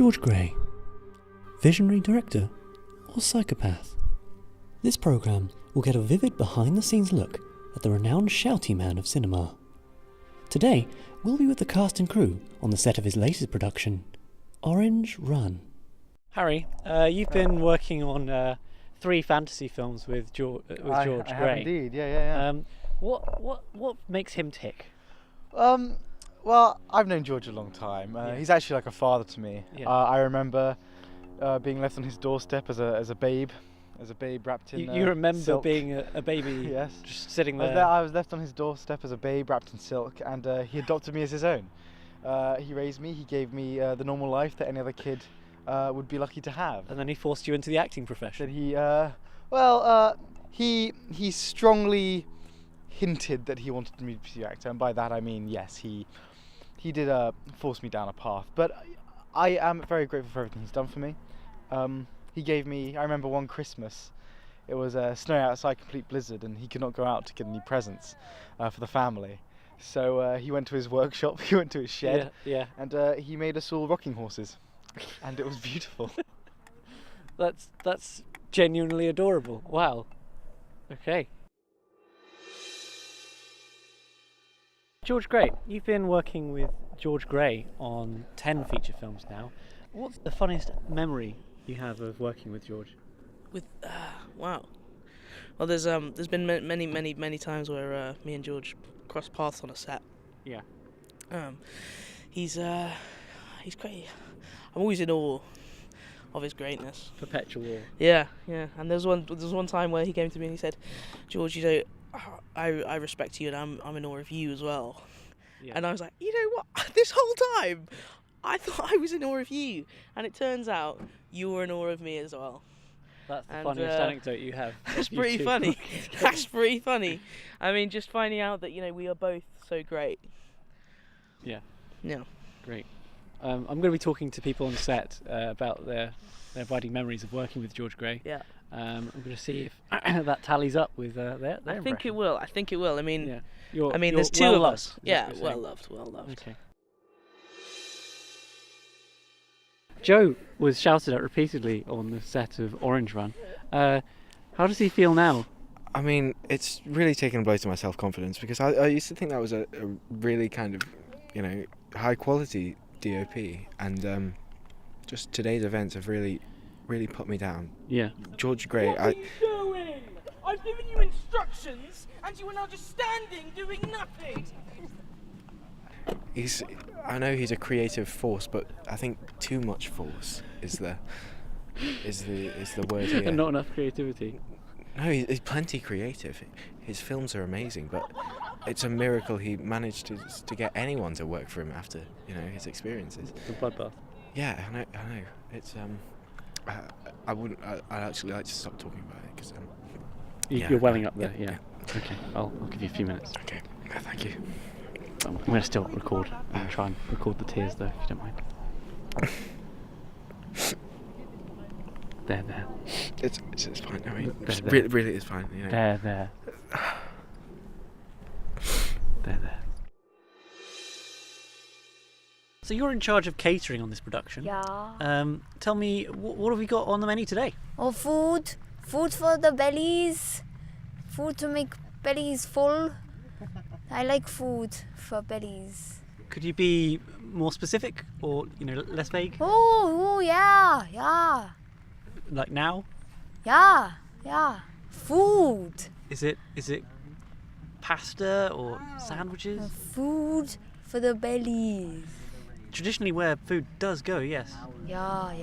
George Gray? Visionary director or psychopath? This programme will get a vivid behind-the-scenes look at the renowned shouty man of cinema. Today, we'll be with the cast and crew on the set of his latest production, Orange Run. Harry, you've been working on 3 fantasy films with George Gray. I have indeed, yeah. What makes him tick? Well, I've known George a long time. He's actually like a father to me. Yeah. I remember being left on his doorstep as a babe wrapped in You remember silk. being a baby, Yes. just sitting there. I was left on his doorstep as a babe wrapped in silk, and he adopted me as his own. He raised me. He gave me the normal life that any other kid would be lucky to have. And then he forced you into the acting profession. Then he strongly hinted that he wanted me to be an actor, and by that I mean yes, he did force me down a path. But I am very grateful for everything he's done for me. He gave me, I remember one Christmas, it was snowing outside, complete blizzard, and he could not go out to get any presents for the family. So he went to his workshop, he went to his shed, and he made us all rocking horses, and it was beautiful. That's genuinely adorable. Wow. Okay. George Gray, you've been working with George Gray on 10 feature films now. What's the funniest memory you have of working with George? Wow. Well, there's been many times where me and George cross paths on a set. Yeah. He's great. I'm always in awe of his greatness. Perpetual awe. Yeah. And there's one time where he came to me and he said, "George, you know, I respect you, and I'm in awe of you as well." Yeah. And I was like, you know what? This whole time, I thought I was in awe of you, and it turns out you were in awe of me as well. That's the funniest anecdote you have. That's pretty funny. That's pretty funny. I mean, just finding out that, you know, we are both so great. Yeah. Yeah. Great. I'm going to be talking to people on set about their abiding memories of working with George Gray. Yeah. I'm going to see if that tallies up with their I think it will. I mean, yeah. there's 2 well of loved, us. is Yeah, what you're well saying. loved. Okay. Joe was shouted at repeatedly on the set of Orange Run. How does he feel now? I mean, it's really taken a blow to my self-confidence, because I used to think that was a really kind of, you know, high-quality DOP, and just today's events have really put me down. Yeah. George Gray, What are you doing? I've given you instructions, and you are now just standing, doing nothing. I know he's a creative force, but I think too much force is the word here. And not enough creativity. No, he's plenty creative. His films are amazing, but it's a miracle he managed to get anyone to work for him after, you know, his experiences. The bloodbath. Yeah, I know. It's I'd actually like to stop talking about it, because You're welling up there. Yeah. Okay, I'll give you a few minutes. Okay, thank you. I'm going to still record. I'm going to try and record the tears though, if you don't mind. There. It's fine. I mean, There. really, it's fine. You know. There. So you're in charge of catering on this production. Yeah. Tell me, what have we got on the menu today? Oh, food for the bellies, food to make bellies full. I like food for bellies. Could you be more specific, or less vague? Oh, yeah. Like now? Yeah. Food. Is it pasta or sandwiches? Food for the bellies. Traditionally, where food does go, yes. Yeah. Are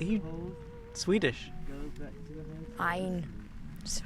you Swedish? 1, 2,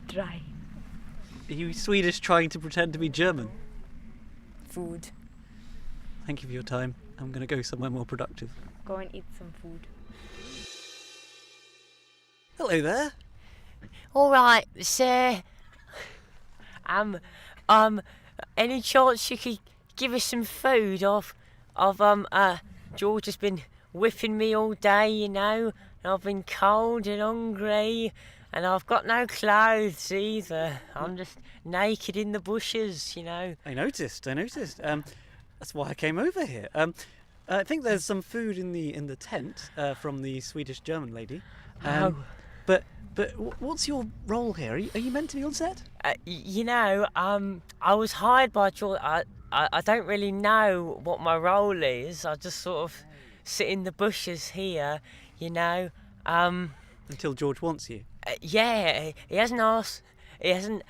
3. Are you Swedish trying to pretend to be German? Food. Thank you for your time. I'm going to go somewhere more productive. Go and eat some food. Hello there. All right, sir. Any chance you could give us some food? George has been whipping me all day, and I've been cold and hungry, and I've got no clothes either. I'm just naked in the bushes, I noticed. That's why I came over here. I think there's some food in the tent from the Swedish German lady. Oh. But what's your role here? Are you meant to be on set? I was hired by George. I don't really know what my role is. I just sort of sit in the bushes here, Until George wants you. Yeah, he hasn't asked. He hasn't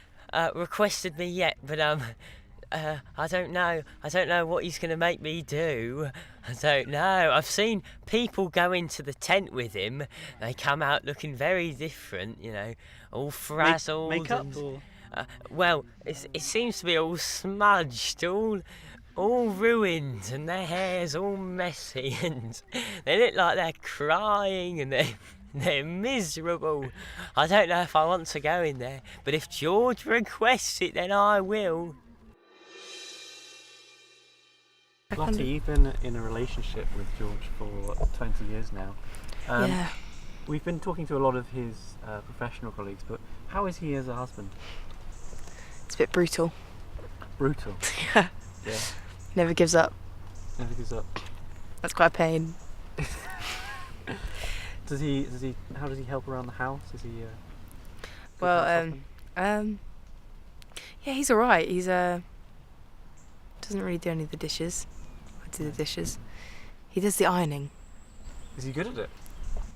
requested me yet, but I don't know. I don't know what he's going to make me do. I don't know. I've seen people go into the tent with him. They come out looking very different, all frazzled. Makeup? And, well, it seems to be all smudged, all ruined, and their hair's all messy, and they look like they're crying, and they're miserable. I don't know if I want to go in there, but if George requests it, then I will. Lottie, you've been in a relationship with George for 20 years now. Yeah. We've been talking to a lot of his professional colleagues, but how is he as a husband? It's a bit brutal. Brutal. Yeah. Yeah. Never gives up. Never gives up. That's quite a pain. Does he? How does he help around the house? Is he? Well, yeah, he's alright. He's doesn't really do any of the dishes. I do the dishes. He does the ironing. Is he good at it?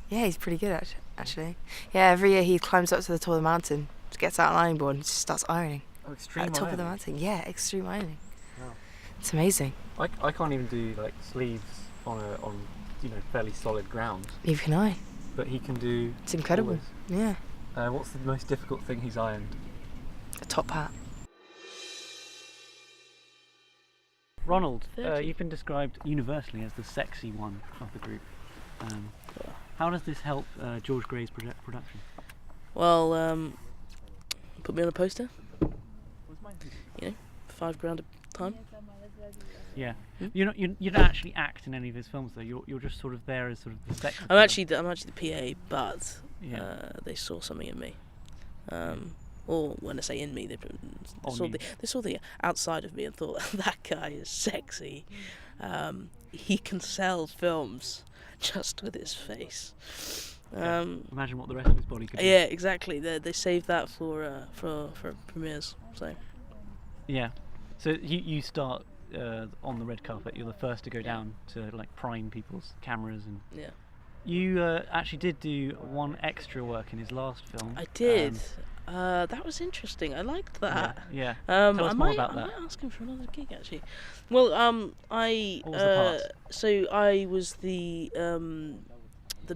Yeah, he's pretty good at actually. Yeah, every year he climbs up to the top of the mountain, gets out an ironing board, and just starts ironing. Oh, extreme at the top of the mountain. Yeah, extreme ironing. Wow. It's amazing. I can't even do like sleeves on fairly solid ground. Neither can I. But he can do. It's incredible. Yeah. What's the most difficult thing he's ironed? A top hat. Ronald, you've been described universally as the sexy one of the group. How does this help George Gray's production? Well, put me on a poster. $5,000 a time. Yeah, you don't actually act in any of his films though. You're just sort of there as sort of the sexy. I'm actually the PA, but yeah. They saw something in me. Or when I say in me, they saw the outside of me and thought that guy is sexy. He can sell films just with his face. Imagine what the rest of his body could do. Yeah, exactly. They saved that for premieres. So. Yeah. So you start on the red carpet. You're the first to go down to like prime people's cameras and. Yeah. You actually did do one extra work in his last film. I did. That was interesting. I liked that. Yeah. Tell us more about that. I might ask him for another gig actually. Well, What was the part? So I was the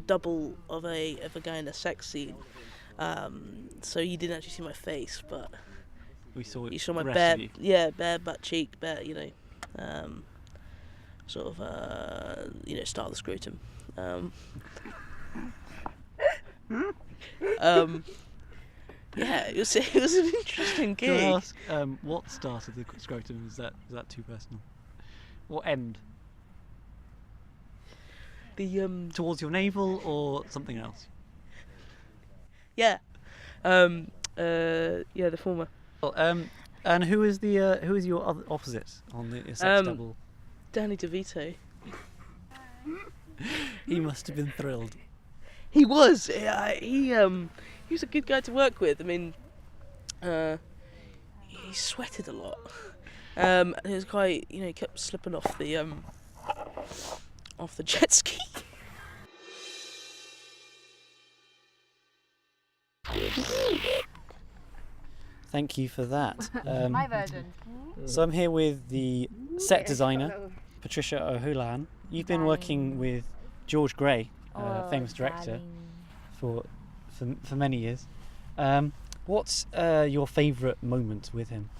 double of a guy in a sex scene. So you didn't actually see my face, but we saw it. You saw my the bare, rest of you. bare butt cheek, bare, sort of, start of the scrotum. Yeah, it was an interesting gig. Can I ask what started the scrotum? Is that too personal? What end? The towards your navel or something else? Yeah, the former. Well, and who is your other opposite on the sex double? Danny DeVito. He must have been thrilled. He was. He was a good guy to work with. I mean, he sweated a lot. And he was quite, he kept slipping off the jet ski. Thank you for that. My version. So I'm here with the set designer, Patricia O'Houlihan. You've been working with George Gray, famous director, for many years. What's your favourite moment with him?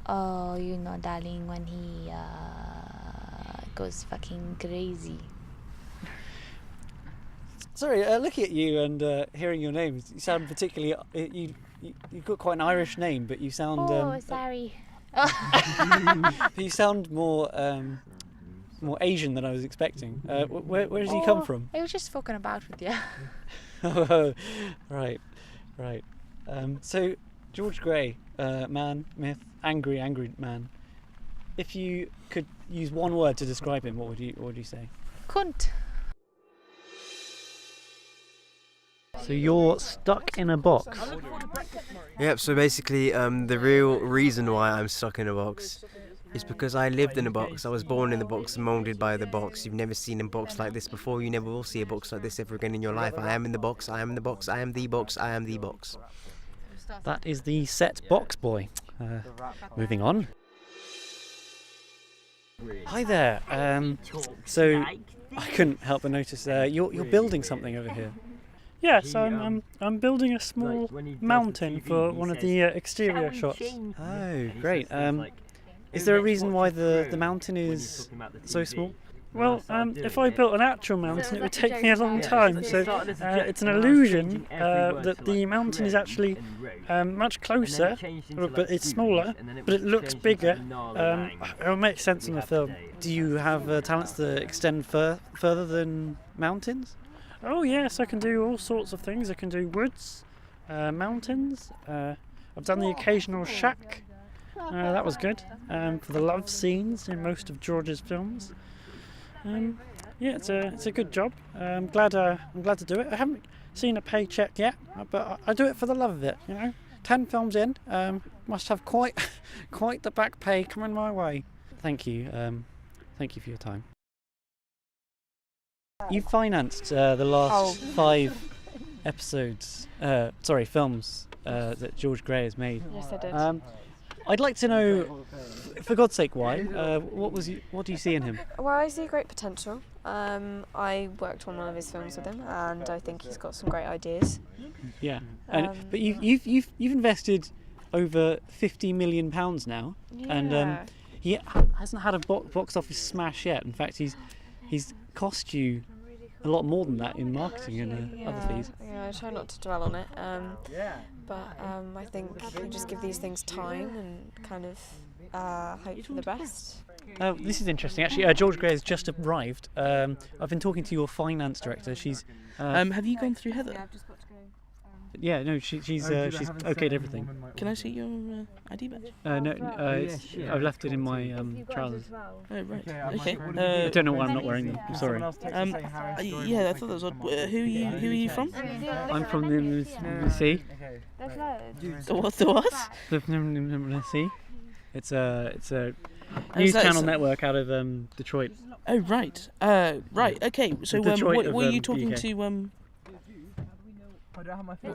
Oh, darling, when he goes fucking crazy. Sorry, looking at you and hearing your name, you sound particularly. You've got quite an Irish name, but you sound. Sorry. But you sound more Asian than I was expecting. Where does he come from? I was just fucking about with you. Right. So George Gray, man, myth, angry man. if you could use one word to describe him, what would you say? Cunt. So you're stuck in a box. Yep, so basically the real reason why I'm stuck in a box is because I lived in a box. I was born in the box, moulded by the box. You've never seen a box like this before. You never will see a box like this ever again in your life. I am in the box, I am the box, I am the box, I am the box. That is the set box boy. Moving on. Hi there. So I couldn't help but notice you're building something over here. Yes, I'm building a small mountain for one of the exterior shots. Oh, great. Is there a reason why the mountain is so small? Well, if I built an actual mountain, it would take me a long time. So it's an illusion that the mountain is actually much closer, but it's smaller, but it looks bigger. It'll make sense in the film. Do you have talents that extend further than mountains? Oh yes, I can do all sorts of things. I can do woods, mountains. I've done the occasional shack. That was good for the love scenes in most of George's films. Yeah, it's a good job. I'm glad to do it. I haven't seen a paycheck yet, but I do it for the love of it. 10 films in, must have quite the back pay coming my way. Thank you. Thank you for your time. You financed the last 5 episodes, films that George Gray has made. Yes, I did. I'd like to know, for God's sake, why? What do you see in him? Well, I see great potential. I worked on one of his films with him, and I think he's got some great ideas. Yeah, but you've invested over £50 million now, Yeah. and he hasn't had a box office smash yet. In fact, he's cost you a lot more than that in marketing and other fees. Yeah, I try not to dwell on it. But I think we just give these things time and kind of hope for the best. This is interesting. Actually, George Gray has just arrived. I've been talking to your finance director. She's. Have you gone through Heather? Yeah, I've just got to go. Yeah, no, she's okayed everything. Can I see your ID badge? No, I've left it in my trousers. Oh right. Okay. I don't know why I'm not wearing them. I'm sorry. Yeah, I thought that was odd. Who are you from? I'm from the sea. The what? The what? The sea. It's a news channel network out of Detroit. Oh right. Right. Okay. So what were you talking UK. to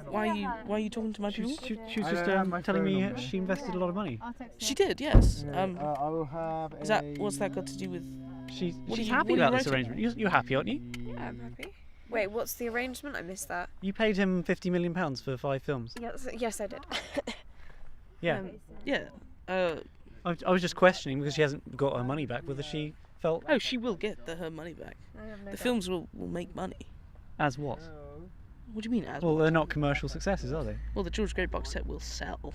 Why are you talking to my people? She was just telling me she invested a lot of money. She did, yes. I will have. What's that got to do with? She's what happy are you about this writing? arrangement. You're happy, aren't you? Yeah, I'm happy. Wait, what's the arrangement? I missed that. You paid him £50 million for 5 films. Yes, I did. Yeah. Yeah. I was just questioning because she hasn't got her money back. Whether she felt. Oh, she will get her money back. The films will make money. As what? What do you mean? As Well, what? they're not commercial successes, are they? Well, the George Gray box set will sell.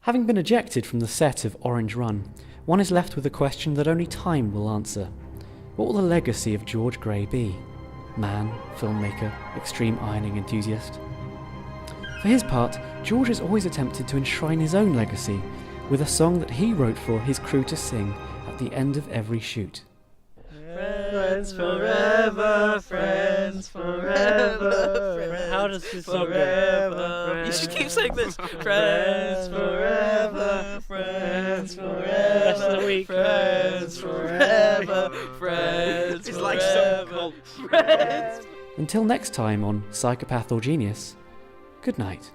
Having been ejected from the set of Orange Run, one is left with a question that only time will answer. What will the legacy of George Gray be? Man, filmmaker, extreme ironing enthusiast? For his part, George has always attempted to enshrine his own legacy with a song that he wrote for his crew to sing at the end of every shoot. Friends forever, friends forever. How does this song go? You should keep saying this. Friends forever, friends forever. Rest of the week. Friends forever, friends. It's like some cult. Until next time on Psychopath or Genius, good night.